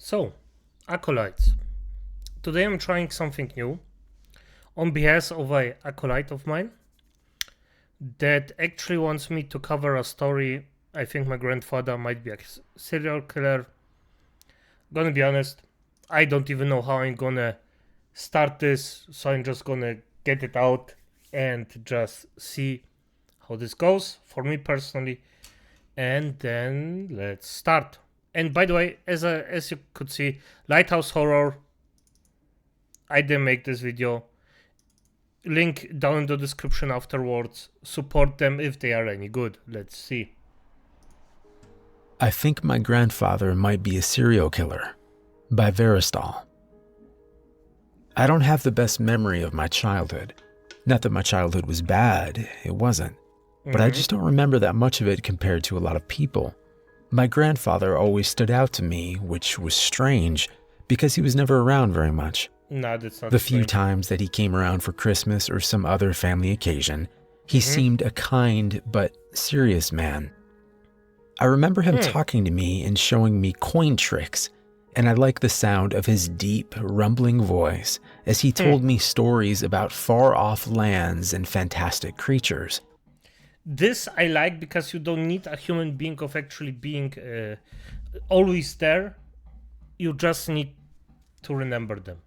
So, acolytes. Today I'm trying something new on behalf of an acolyte of mine that actually wants me to cover a story. I think my grandfather might be a serial killer. Gonna be honest, I don't even know how I'm gonna start this, so I'm just gonna get it out and just see how this goes for me personally, and then let's start. And by the way, as you could see, Lighthouse Horror, I didn't make this video. Link down in the description afterwards. Support them if they are any good. Let's see. I Think My Grandfather Might Be a Serial Killer by Veristal. I don't have the best memory of my childhood. Not that my childhood was bad, it wasn't. But I just don't remember that much of it compared to a lot of people. My grandfather always stood out to me, which was strange, because he was never around very much. No, that's not The few times that he came around for Christmas or some other family occasion, he seemed a kind but serious man. I remember him talking to me and showing me coin tricks, and I liked the sound of his deep, rumbling voice as he told me stories about far-off lands and fantastic creatures. This I like because you don't need a human being of actually being always there. You just need to remember them.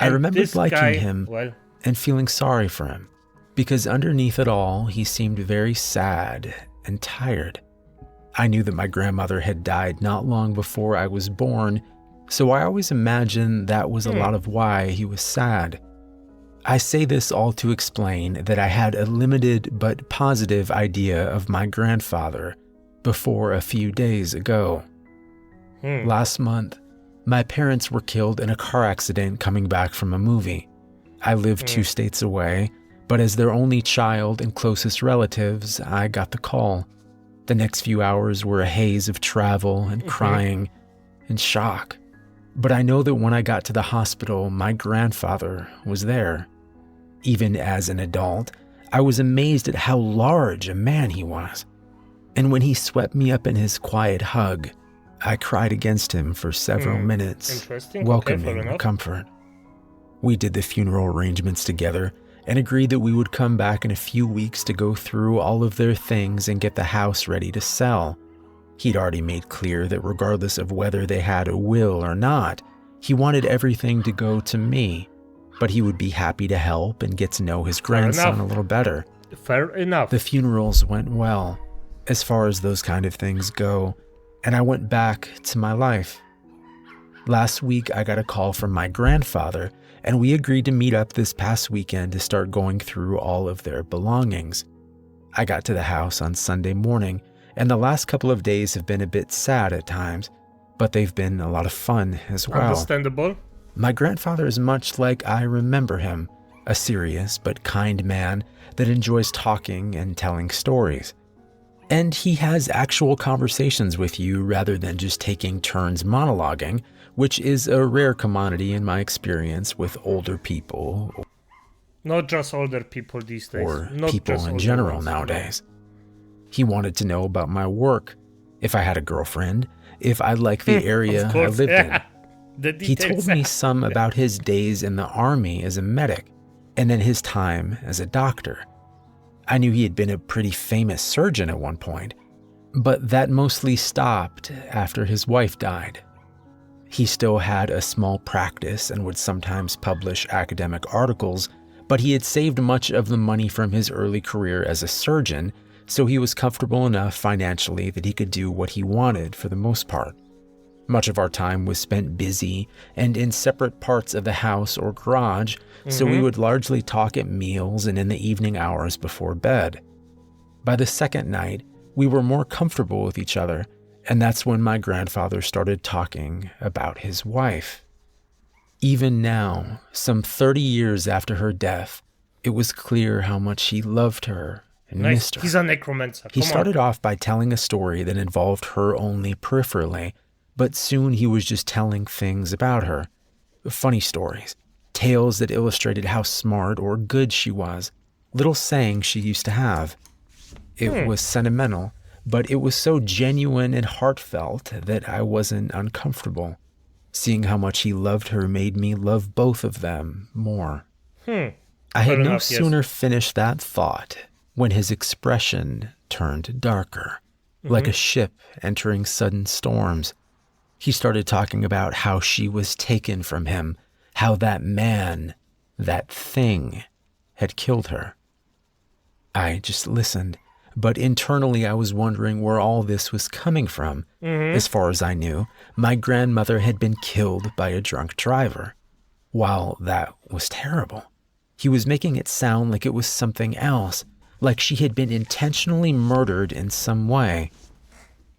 I And remembered this liking guy, him well, and feeling sorry for him, because underneath it all, he seemed very sad and tired. I knew that my grandmother had died not long before I was born, so I always imagined that was a lot of why he was sad. I say this all to explain that I had a limited but positive idea of my grandfather before a few days ago. Last month, my parents were killed in a car accident coming back from a movie. I live 2 states away, but as their only child and closest relatives, I got the call. The next few hours were a haze of travel and crying and shock. But I know that when I got to the hospital, my grandfather was there. Even as an adult, I was amazed at how large a man he was. And when he swept me up in his quiet hug, I cried against him for several minutes, welcoming comfort. We did the funeral arrangements together and agreed that we would come back in a few weeks to go through all of their things and get the house ready to sell. He'd already made clear that regardless of whether they had a will or not, he wanted everything to go to me, but he would be happy to help and get to know his grandson a little better. Fair enough. The funerals went well, as far as those kind of things go, and I went back to my life. Last week, I got a call from my grandfather, and we agreed to meet up this past weekend to start going through all of their belongings. I got to the house on Sunday morning, and the last couple of days have been a bit sad at times, but they've been a lot of fun as well. Understandable. My grandfather is much like I remember him, a serious but kind man that enjoys talking and telling stories. And he has actual conversations with you rather than just taking turns monologuing, which is a rare commodity in my experience with older people. Not just older people these days. Or Not people in general nowadays. He wanted to know about my work, if I had a girlfriend, if I liked the area I lived in. He told me some about his days in the army as a medic, and then his time as a doctor. I knew he had been a pretty famous surgeon at one point, but that mostly stopped after his wife died. He still had a small practice and would sometimes publish academic articles, but he had saved much of the money from his early career as a surgeon, so he was comfortable enough financially that he could do what he wanted for the most part. Much of our time was spent busy and in separate parts of the house or garage, so we would largely talk at meals and in the evening hours before bed. By the second night, we were more comfortable with each other, and that's when my grandfather started talking about his wife. Even now, some 30 years after her death, it was clear how much he loved her and missed her. He's a necromancer. He started off by telling a story that involved her only peripherally, but soon he was just telling things about her. Funny stories, tales that illustrated how smart or good she was, little sayings she used to have. It was sentimental, but it was so genuine and heartfelt that I wasn't uncomfortable. Seeing how much he loved her made me love both of them more. I Fair had no enough, yes. sooner finished that thought when his expression turned darker, like a ship entering sudden storms. He started talking about how she was taken from him, how that man, that thing, had killed her. I just listened, but internally I was wondering where all this was coming from. As far as I knew, my grandmother had been killed by a drunk driver. While that was terrible, he was making it sound like it was something else, like she had been intentionally murdered in some way.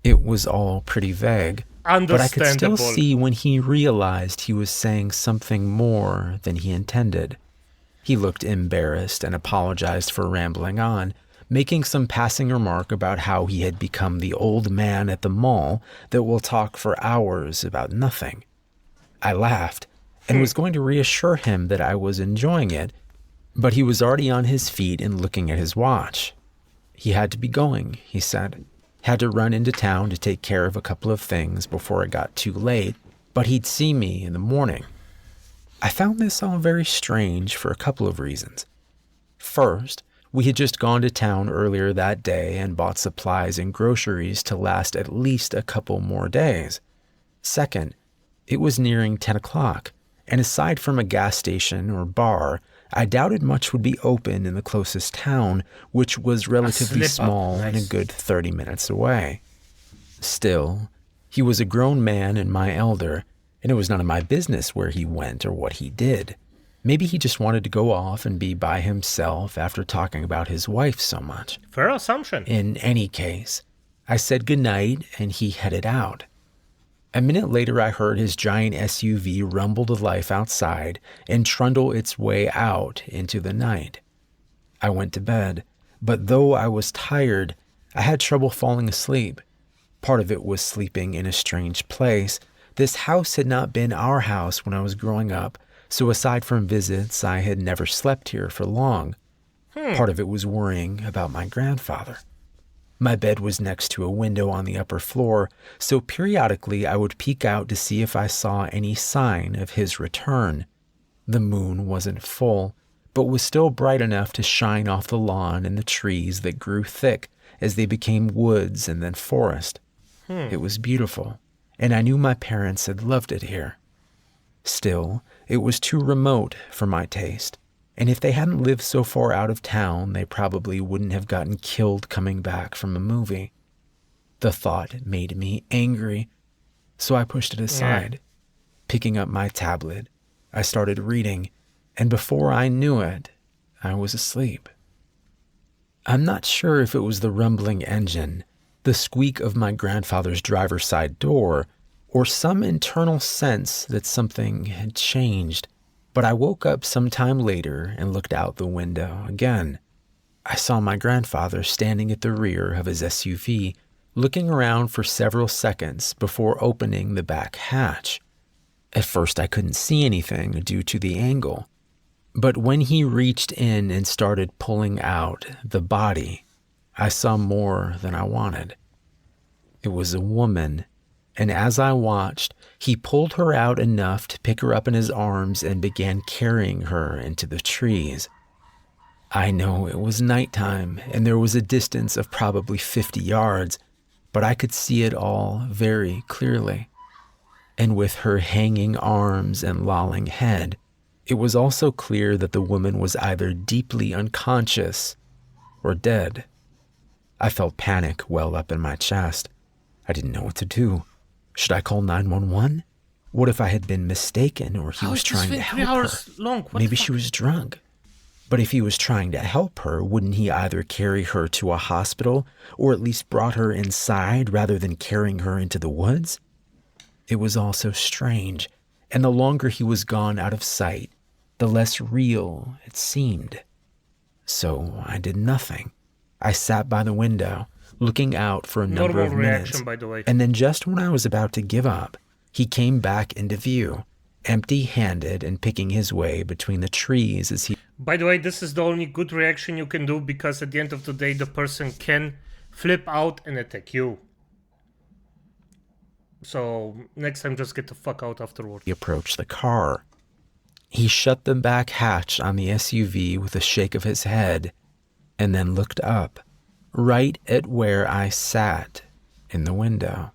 It was all pretty vague, but I could still see when he realized he was saying something more than he intended. He looked embarrassed and apologized for rambling on, making some passing remark about how he had become the old man at the mall that will talk for hours about nothing. I laughed and was going to reassure him that I was enjoying it, but he was already on his feet and looking at his watch. He had to be going, he said. Had to run into town to take care of a couple of things before it got too late, but he'd see me in the morning. I found this all very strange for a couple of reasons. First, we had just gone to town earlier that day and bought supplies and groceries to last at least a couple more days. Second, it was nearing 10 o'clock, and aside from a gas station or bar, I doubted much would be open in the closest town, which was relatively small and a good 30 minutes away. Still, he was a grown man and my elder, and it was none of my business where he went or what he did. Maybe he just wanted to go off and be by himself after talking about his wife so much. Fair assumption. In any case, I said goodnight and he headed out. A minute later, I heard his giant SUV rumble to life outside and trundle its way out into the night. I went to bed, but though I was tired, I had trouble falling asleep. Part of it was sleeping in a strange place. This house had not been our house when I was growing up, so aside from visits, I had never slept here for long. Part of it was worrying about my grandfather. My bed was next to a window on the upper floor, so periodically I would peek out to see if I saw any sign of his return. The moon wasn't full, but was still bright enough to shine off the lawn and the trees that grew thick as they became woods and then forest. It was beautiful, and I knew my parents had loved it here. Still, it was too remote for my taste, and if they hadn't lived so far out of town, they probably wouldn't have gotten killed coming back from a movie. The thought made me angry, so I pushed it aside. Picking up my tablet, I started reading, and before I knew it, I was asleep. I'm not sure if it was the rumbling engine, the squeak of my grandfather's driver's side door, or some internal sense that something had changed, but I woke up some time later and looked out the window again. I saw my grandfather standing at the rear of his SUV, looking around for several seconds before opening the back hatch. At first I couldn't see anything due to the angle, but when he reached in and started pulling out the body, I saw more than I wanted. It was a woman, and as I watched, he pulled her out enough to pick her up in his arms and began carrying her into the trees. I know it was nighttime, and there was a distance of probably 50 yards, but I could see it all very clearly. And with her hanging arms and lolling head, it was also clear that the woman was either deeply unconscious or dead. I felt panic well up in my chest. I didn't know what to do. Should I call 911? What if I had been mistaken or he was trying to help her? Maybe she was drunk. But if he was trying to help her, wouldn't he either carry her to a hospital or at least brought her inside rather than carrying her into the woods? It was all so strange, and the longer he was gone out of sight, the less real it seemed. So I did nothing. I sat by the window, looking out for a number of minutes, by the way. And then just when I was about to give up, he came back into view, empty-handed and picking his way between the trees as he... By the way, this is the only good reaction you can do, because at the end of the day, the person can flip out and attack you. So next time, just get the fuck out afterward. He approached the car. He shut the back hatch on the SUV with a shake of his head and then looked up, right at where I sat in the window.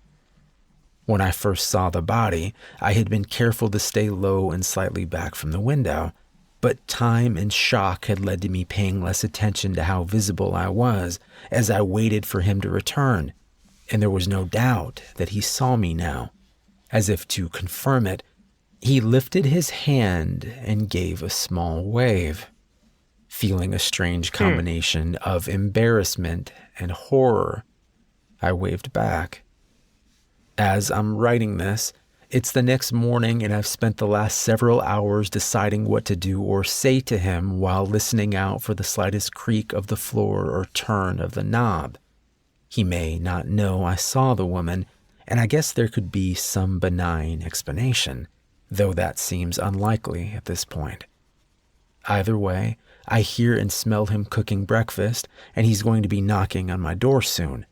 When I first saw the body, I had been careful to stay low and slightly back from the window, but time and shock had led to me paying less attention to how visible I was as I waited for him to return, and there was no doubt that he saw me now. As if to confirm it, he lifted his hand and gave a small wave. Feeling a strange combination of embarrassment and horror, I waved back. As I'm writing this, it's the next morning and I've spent the last several hours deciding what to do or say to him while listening out for the slightest creak of the floor or turn of the knob. He may not know I saw the woman, and I guess there could be some benign explanation, though that seems unlikely at this point. Either way, I hear and smell him cooking breakfast, and he's going to be knocking on my door soon.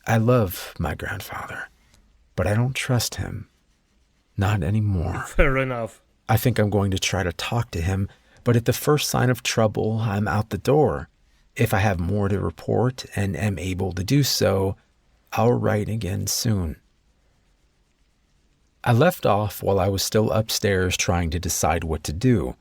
I love my grandfather, but I don't trust him. Not anymore. Fair enough. I think I'm going to try to talk to him, but at the first sign of trouble, I'm out the door. If I have more to report and am able to do so, I'll write again soon. I left off while I was still upstairs trying to decide what to do.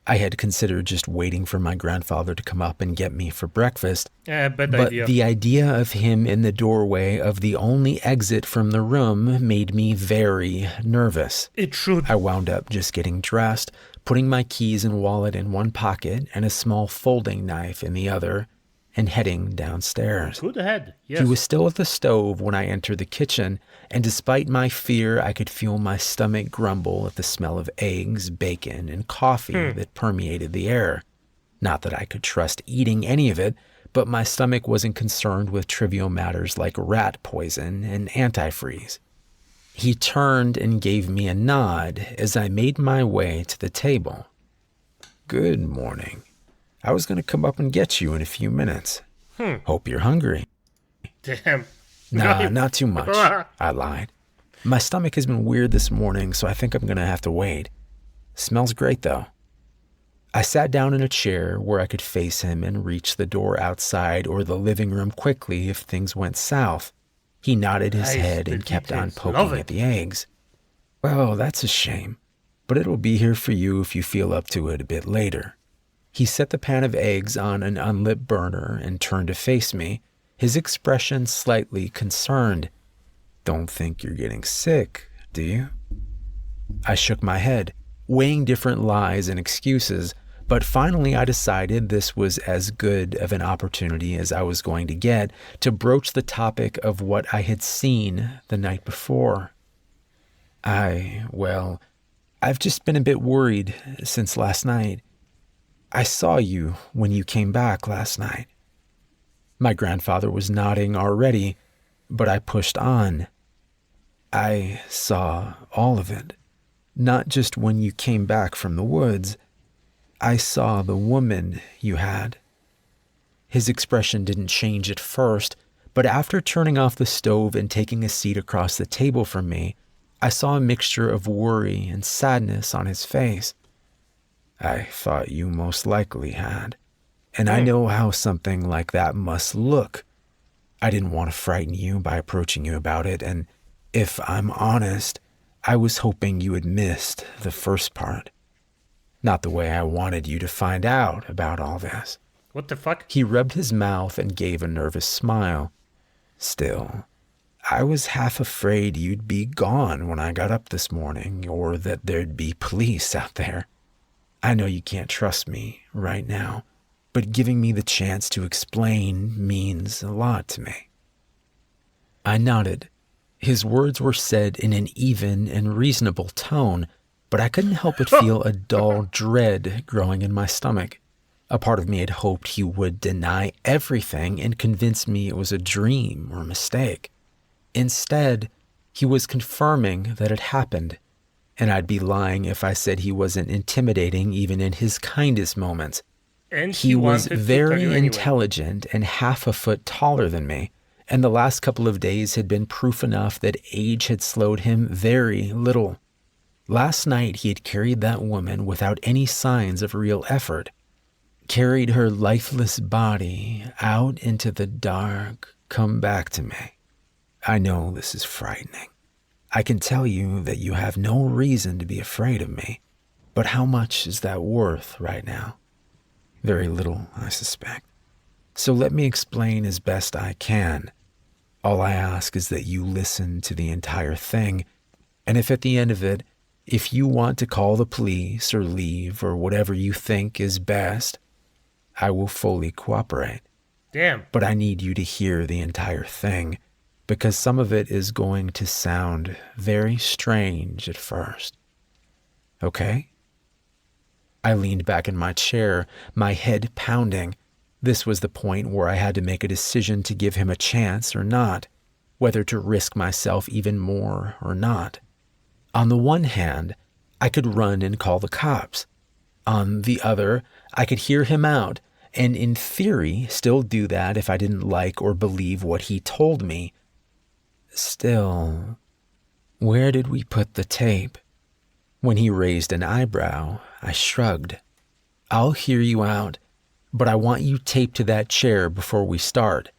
I had considered just waiting for my grandfather to come up and get me for breakfast. Bad but idea. The idea of him in the doorway of the only exit from the room made me very nervous. It should. I wound up just getting dressed, putting my keys and wallet in one pocket and a small folding knife in the other, and heading downstairs. Good head, yes. He was still at the stove when I entered the kitchen, and despite my fear, I could feel my stomach grumble at the smell of eggs, bacon, and coffee that permeated the air. Not that I could trust eating any of it, but my stomach wasn't concerned with trivial matters like rat poison and antifreeze. He turned and gave me a nod as I made my way to the table. "Good morning. I was going to come up and get you in a few minutes. Hope you're hungry." Damn. Nah, not too much, I lied. My stomach has been weird this morning, so I think I'm going to have to wait. Smells great, though. I sat down in a chair where I could face him and reach the door outside or the living room quickly if things went south. He nodded his head and kept on poking at the eggs. "Well, that's a shame, but it'll be here for you if you feel up to it a bit later." He set the pan of eggs on an unlit burner and turned to face me, his expression slightly concerned. "Don't think you're getting sick, do you?" I shook my head, weighing different lies and excuses, but finally I decided this was as good of an opportunity as I was going to get to broach the topic of what I had seen the night before. I've just been a bit worried since last night. I saw you when you came back last night." My grandfather was nodding already, but I pushed on. "I saw all of it, not just when you came back from the woods. I saw the woman you had." His expression didn't change at first, but after turning off the stove and taking a seat across the table from me, I saw a mixture of worry and sadness on his face. "I thought you most likely had, and I know how something like that must look. I didn't want to frighten you by approaching you about it, and if I'm honest, I was hoping you had missed the first part. Not the way I wanted you to find out about all this." What the fuck? He rubbed his mouth and gave a nervous smile. "Still, I was half afraid you'd be gone when I got up this morning, or that there'd be police out there. I know you can't trust me right now, but giving me the chance to explain means a lot to me." I nodded. His words were said in an even and reasonable tone, but I couldn't help but feel a dull dread growing in my stomach. A part of me had hoped he would deny everything and convince me it was a dream or a mistake. Instead, he was confirming that it happened, and I'd be lying if I said he wasn't intimidating even in his kindest moments. And He was wanted to tell very you anyway. intelligent and half a foot taller than me, and the last couple of days had been proof enough that age had slowed him very little. Last night he had carried that woman without any signs of real effort, carried her lifeless body out into the dark. Come back to me. I know this is frightening. I can tell you that you have no reason to be afraid of me, but how much is that worth right now? Very little, I suspect. So let me explain as best I can. All I ask is that you listen to the entire thing, and if at the end of it, if you want to call the police or leave or whatever you think is best, I will fully cooperate. Damn. But I need you to hear the entire thing, because some of it is going to sound very strange at first. Okay? I leaned back in my chair, my head pounding. This was the point where I had to make a decision to give him a chance or not, whether to risk myself even more or not. On the one hand, I could run and call the cops. On the other, I could hear him out, and in theory, still do that if I didn't like or believe what he told me. Still, where did we put the tape? When he raised an eyebrow, I shrugged. I'll hear you out, but I want you taped to that chair before we start.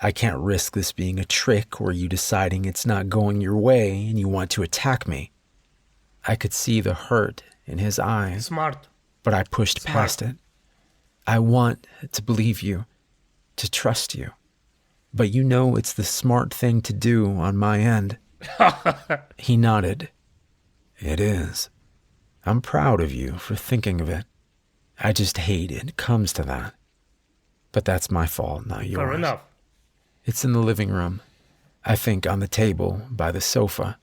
I can't risk this being a trick or you deciding it's not going your way and you want to attack me. I could see the hurt in his eyes. Smart. But I pushed past it. I want to believe you, to trust you. But you know it's the smart thing to do on my end. He nodded. It is. I'm proud of you for thinking of it. I just hate it comes to that. But that's my fault, not yours. Fair enough. It's in the living room. I think on the table by the sofa.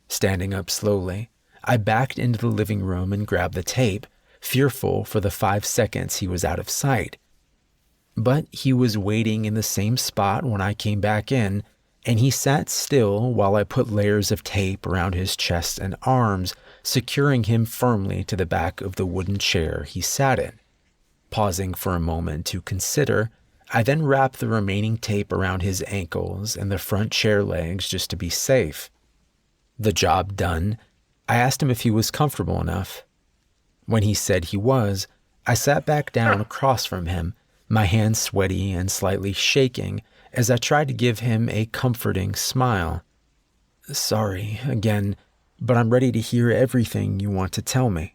Standing up slowly, I backed into the living room and grabbed the tape, fearful for the 5 seconds he was out of sight. But he was waiting in the same spot when I came back in, and he sat still while I put layers of tape around his chest and arms, securing him firmly to the back of the wooden chair he sat in. Pausing for a moment to consider, I then wrapped the remaining tape around his ankles and the front chair legs just to be safe. The job done, I asked him if he was comfortable enough. When he said he was, I sat back down across from him, my hands sweaty and slightly shaking as I tried to give him a comforting smile. Sorry, again, but I'm ready to hear everything you want to tell me.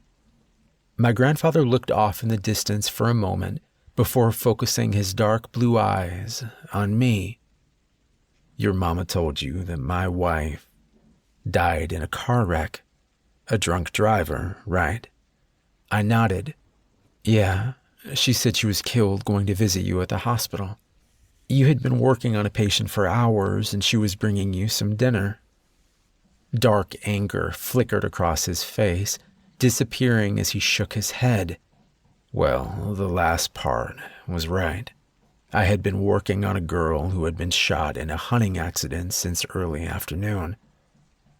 My grandfather looked off in the distance for a moment before focusing his dark blue eyes on me. Your mama told you that my wife died in a car wreck. A drunk driver, right? I nodded. Yeah, she said she was killed going to visit you at the hospital. You had been working on a patient for hours and she was bringing you some dinner. Dark anger flickered across his face, disappearing as he shook his head. Well, the last part was right. I had been working on a girl who had been shot in a hunting accident since early afternoon.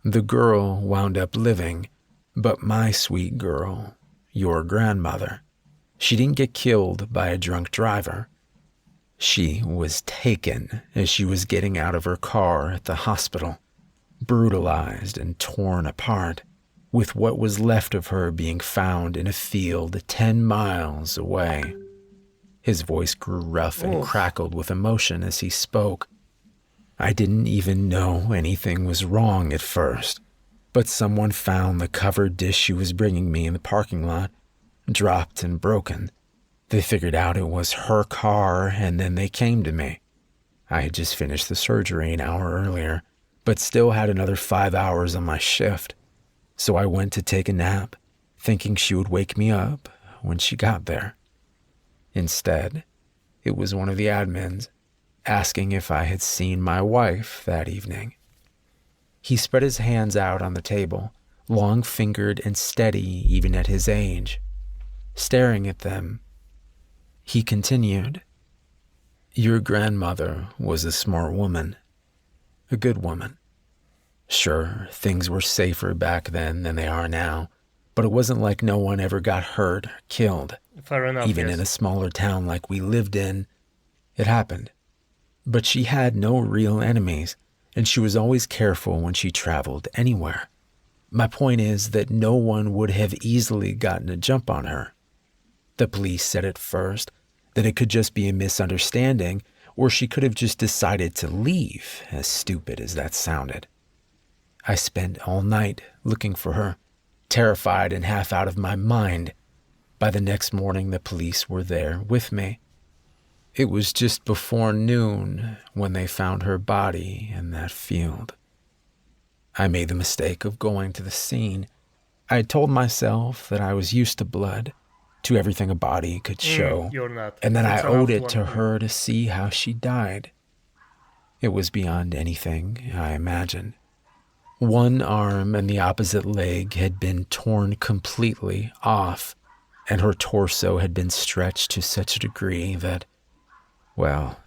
The girl wound up living, but my sweet girl, your grandmother, she didn't get killed by a drunk driver. She was taken as she was getting out of her car at the hospital, brutalized and torn apart, with what was left of her being found in a field 10 miles away. His voice grew rough and crackled with emotion as he spoke. I didn't even know anything was wrong at first, but someone found the covered dish she was bringing me in the parking lot, dropped and broken. They figured out it was her car, and then they came to me. I had just finished the surgery an hour earlier, but still had another 5 hours on my shift. So I went to take a nap, thinking she would wake me up when she got there. Instead, it was one of the admins, asking if I had seen my wife that evening. He spread his hands out on the table, long-fingered and steady even at his age. Staring at them, he continued, Your grandmother was a smart woman, a good woman. Sure, things were safer back then than they are now, but it wasn't like no one ever got hurt or killed. Fair enough, Even yes. in a smaller town like we lived in, it happened. But she had no real enemies, and she was always careful when she traveled anywhere. My point is that no one would have easily gotten a jump on her. The police said at first that it could just be a misunderstanding, or she could have just decided to leave, as stupid as that sounded. I spent all night looking for her, terrified and half out of my mind. By the next morning, the police were there with me. It was just before noon when they found her body in that field. I made the mistake of going to the scene. I had told myself that I was used to blood, to everything a body could show, You're not. and that I It's a owed rough it to one. her to see how she died. It was beyond anything I imagined. One arm and the opposite leg had been torn completely off, and her torso had been stretched to such a degree that, well,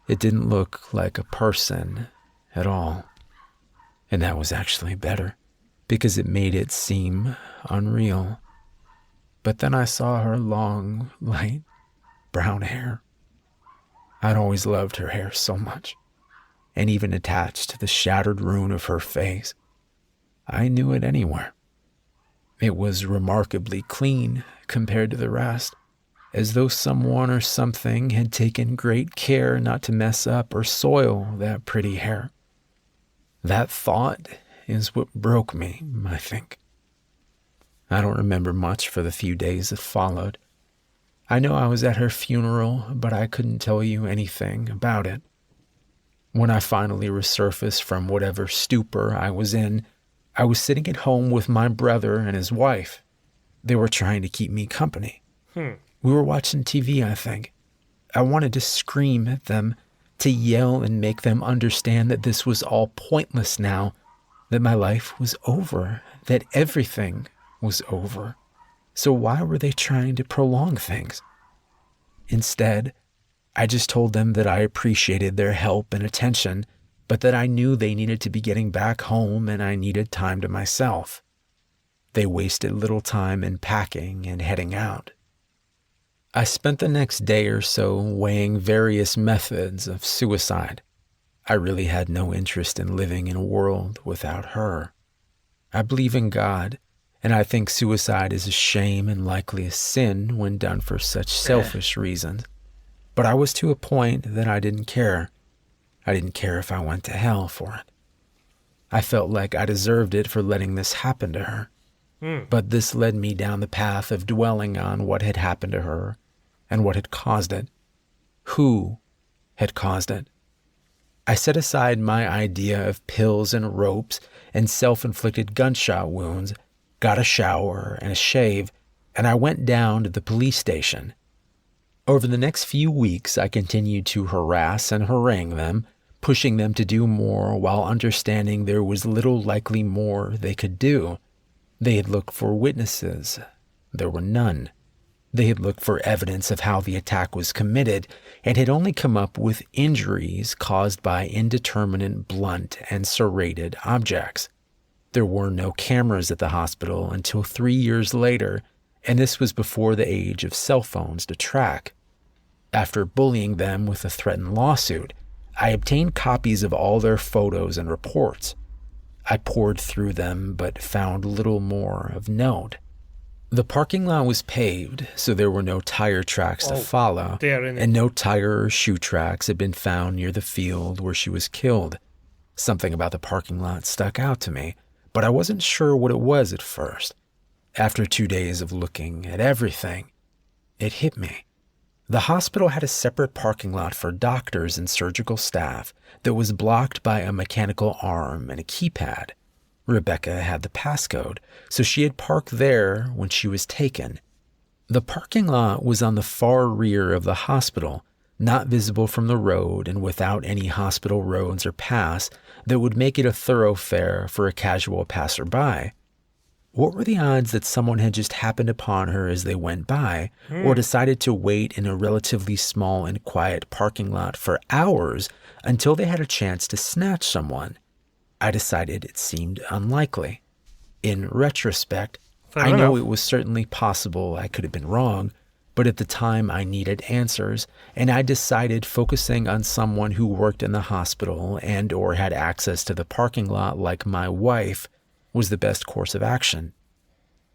it didn't look like a person at all. And that was actually better, because it made it seem unreal. But then I saw her long, light brown hair. I'd always loved her hair so much, and even attached to the shattered ruin of her face, I knew it anywhere. It was remarkably clean compared to the rest, as though someone or something had taken great care not to mess up or soil that pretty hair. That thought is what broke me, I think. I don't remember much for the few days that followed. I know I was at her funeral, but I couldn't tell you anything about it. When I finally resurfaced from whatever stupor I was in, I was sitting at home with my brother and his wife. They were trying to keep me company. We were watching TV, I think. I wanted to scream at them, to yell and make them understand that this was all pointless now, that my life was over, that everything was over. So why were they trying to prolong things? Instead, I just told them that I appreciated their help and attention, but that I knew they needed to be getting back home and I needed time to myself. They wasted little time in packing and heading out. I spent the next day or so weighing various methods of suicide. I really had no interest in living in a world without her. I believe in God, and I think suicide is a shame and likely a sin when done for such selfish reasons. But I was to a point that I didn't care. I didn't care if I went to hell for it. I felt like I deserved it for letting this happen to her. But this led me down the path of dwelling on what had happened to her and what had caused it. Who had caused it? I set aside my idea of pills and ropes and self-inflicted gunshot wounds, got a shower and a shave, and I went down to the police station. Over the next few weeks, I continued to harass and harangue them, pushing them to do more while understanding there was little likely more they could do. They had looked for witnesses. There were none. They had looked for evidence of how the attack was committed and had only come up with injuries caused by indeterminate blunt and serrated objects. There were no cameras at the hospital until 3 years later, and this was before the age of cell phones to track. After bullying them with a threatened lawsuit, I obtained copies of all their photos and reports. I poured through them but found little more of note. The parking lot was paved, so there were no tire tracks to follow, and no tire or shoe tracks had been found near the field where she was killed. Something about the parking lot stuck out to me, but I wasn't sure what it was at first. After 2 days of looking at everything, it hit me. The hospital had a separate parking lot for doctors and surgical staff that was blocked by a mechanical arm and a keypad. Rebecca had the passcode, so she had parked there when she was taken. The parking lot was on the far rear of the hospital, not visible from the road and without any hospital roads or paths that would make it a thoroughfare for a casual passerby. What were the odds that someone had just happened upon her as they went by, or decided to wait in a relatively small and quiet parking lot for hours until they had a chance to snatch someone? I decided it seemed unlikely. In retrospect, I know it was certainly possible I could have been wrong, But at the time, I needed answers, and I decided focusing on someone who worked in the hospital and or had access to the parking lot like my wife was the best course of action.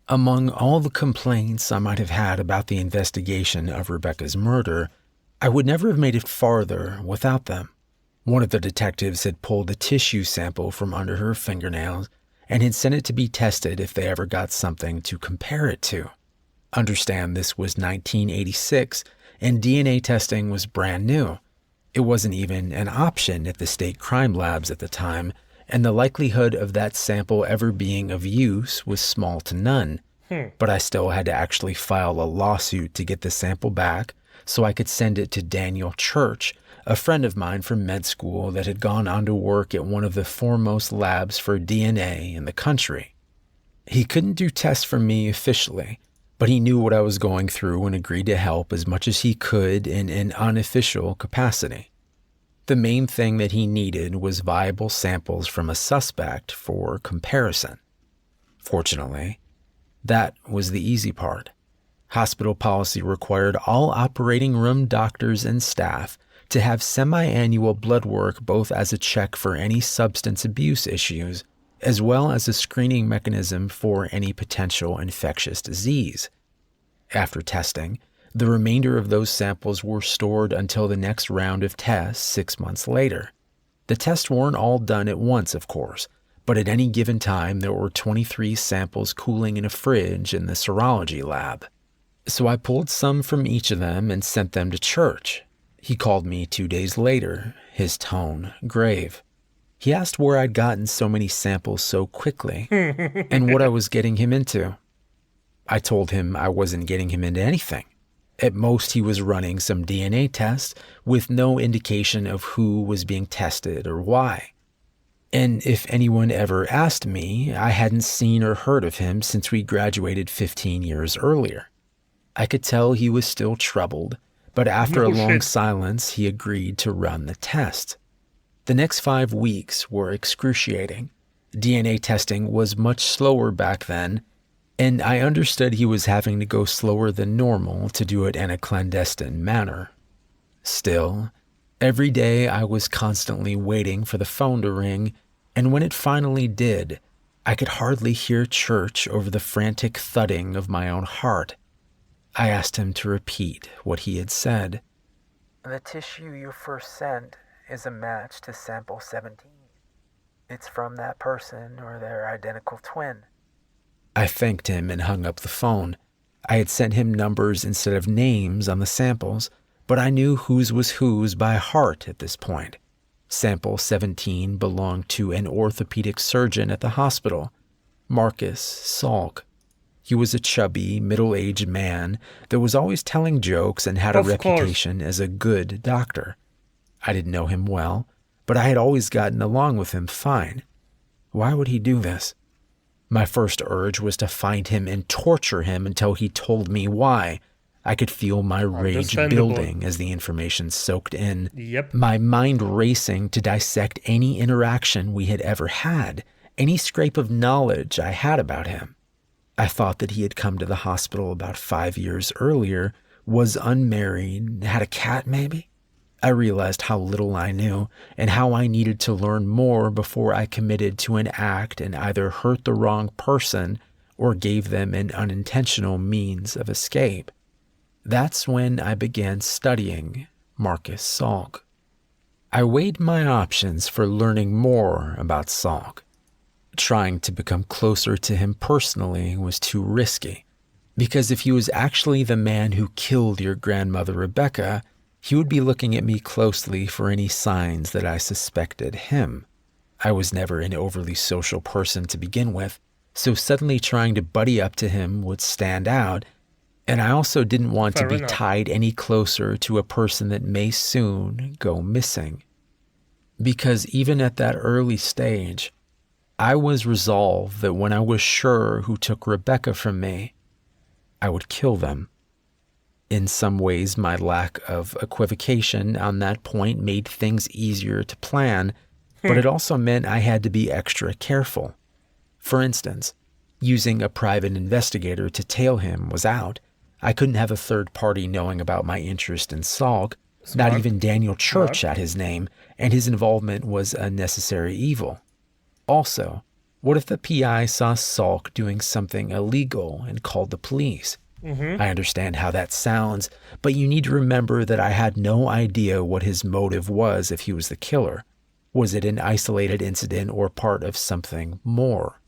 Among all the complaints I might have had about the investigation of Rebecca's murder, I would never have made it farther without them. One of the detectives had pulled a tissue sample from under her fingernails and had sent it to be tested if they ever got something to compare it to. Understand, this was 1986, and DNA testing was brand new. It wasn't even an option at the state crime labs at the time, and the likelihood of that sample ever being of use was small to none. But I still had to actually file a lawsuit to get the sample back so I could send it to Daniel Church, a friend of mine from med school that had gone on to work at one of the foremost labs for DNA in the country. He couldn't do tests for me officially, but he knew what I was going through and agreed to help as much as he could in an unofficial capacity. The main thing that he needed was viable samples from a suspect for comparison. Fortunately, that was the easy part. Hospital policy required all operating room doctors and staff to have semi-annual blood work both as a check for any substance abuse issues, as well as a screening mechanism for any potential infectious disease. After testing, the remainder of those samples were stored until the next round of tests 6 months later. The tests weren't all done at once, of course, but at any given time there were 23 samples cooling in a fridge in the serology lab. So I pulled some from each of them and sent them to Church. He called me 2 days later, his tone grave. He asked where I'd gotten so many samples so quickly and what I was getting him into. I told him I wasn't getting him into anything. At most, he was running some DNA tests with no indication of who was being tested or why. And if anyone ever asked me, I hadn't seen or heard of him since we graduated 15 years earlier. I could tell he was still troubled, but after a long silence, he agreed to run the test. The next 5 weeks were excruciating. DNA testing was much slower back then, and I understood he was having to go slower than normal to do it in a clandestine manner. Still, every day I was constantly waiting for the phone to ring, and when it finally did, I could hardly hear Church over the frantic thudding of my own heart. I asked him to repeat what he had said. The tissue you first sent is a match to sample 17. It's from that person or their identical twin. I thanked him and hung up the phone. I had sent him numbers instead of names on the samples, but I knew whose was whose by heart at this point. Sample 17 belonged to an orthopedic surgeon at the hospital, Marcus Salk. He was a chubby, middle-aged man that was always telling jokes and had a reputation as a good doctor. I didn't know him well, but I had always gotten along with him fine. Why would he do this? My first urge was to find him and torture him until he told me why. I could feel my rage building as the information soaked in. Yep. My mind racing to dissect any interaction we had ever had, any scrape of knowledge I had about him. I thought that he had come to the hospital about 5 years earlier, was unmarried, had a cat maybe. I realized how little I knew and how I needed to learn more before I committed to an act and either hurt the wrong person or gave them an unintentional means of escape. That's when I began studying Marcus Salk. I weighed my options for learning more about Salk. Trying to become closer to him personally was too risky, because if he was actually the man who killed your grandmother Rebecca, he would be looking at me closely for any signs that I suspected him. I was never an overly social person to begin with, so suddenly trying to buddy up to him would stand out, and I also didn't want to be tied any closer to a person that may soon go missing. Because even at that early stage, I was resolved that when I was sure who took Rebecca from me, I would kill them. In some ways, my lack of equivocation on that point made things easier to plan, but it also meant I had to be extra careful. For instance, using a private investigator to tail him was out, I couldn't have a third party knowing about my interest in Salk, Smart. not even Daniel Church Smart. at his name, and his involvement was a necessary evil. Also, what if the PI saw Salk doing something illegal and called the police? I understand how that sounds, but you need to remember that I had no idea what his motive was if he was the killer. Was it an isolated incident or part of something more?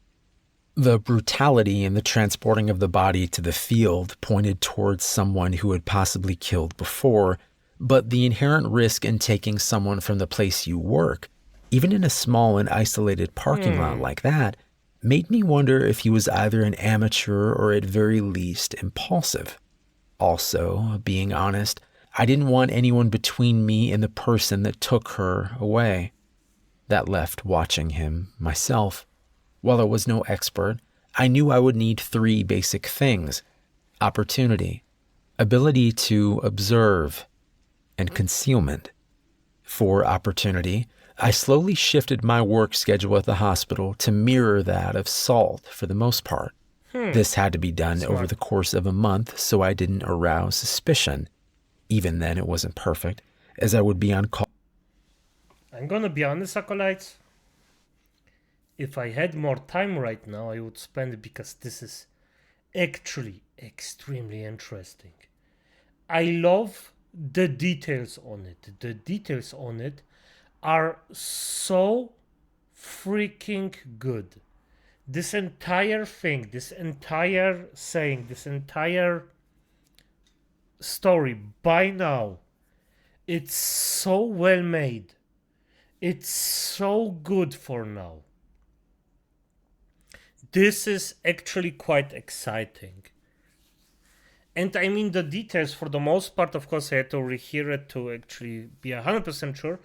The brutality in the transporting of the body to the field pointed towards someone who had possibly killed before, but the inherent risk in taking someone from the place you work, even in a small and isolated parking lot like that, made me wonder if he was either an amateur or at very least impulsive. Also, being honest, I didn't want anyone between me and the person that took her away. That left watching him myself. While I was no expert, I knew I would need 3 basic things: opportunity, ability to observe, and concealment. For opportunity, I slowly shifted my work schedule at the hospital to mirror that of Salt for the most part. This had to be done over the course of a month so I didn't arouse suspicion. Even then, it wasn't perfect, as I would be on call. I'm gonna be honest, acolytes. If I had more time right now, I would spend it, because this is actually extremely interesting. I love the details on it. The details on it are so freaking good. This entire thing, this entire saying, this entire story by now, it's so well made. It's so good for now. This is actually quite exciting. And I mean, the details, for the most part, of course, I had to rehear it to actually be 100% sure.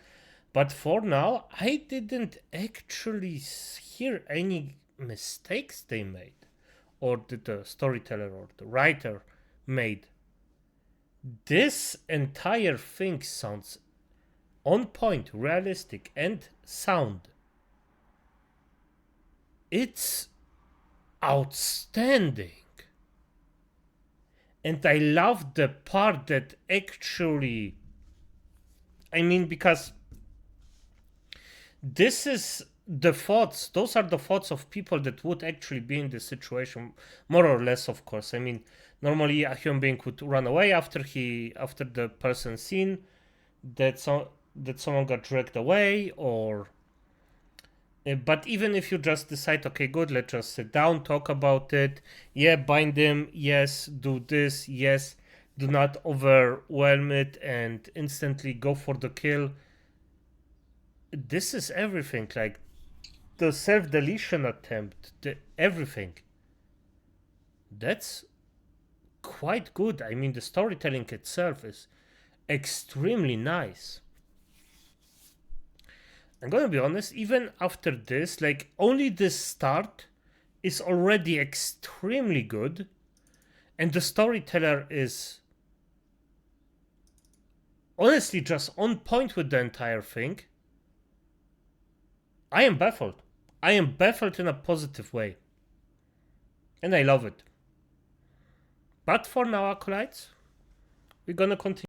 But for now, I didn't actually hear any mistakes they made, or that the storyteller or the writer made. This entire thing sounds on point, realistic, and sound. It's outstanding. And I love the part that actually, I mean, because this is the thoughts, those are the thoughts of people that would actually be in this situation, more or less, of course. I mean, normally a human being would run away after the person seen that someone got dragged away, or but even if you just decide, okay, good, let's just sit down, talk about it, yeah, bind them, yes, do this, yes, do not overwhelm it and instantly go for the kill. This is everything, like the self-deletion attempt, everything. That's quite good. I mean, the storytelling itself is extremely nice. I'm gonna be honest, even after this, like, only this start is already extremely good, and the storyteller is honestly just on point with the entire thing. I am baffled. I am baffled in a positive way. And I love it. But for now, acolytes, we're gonna continue.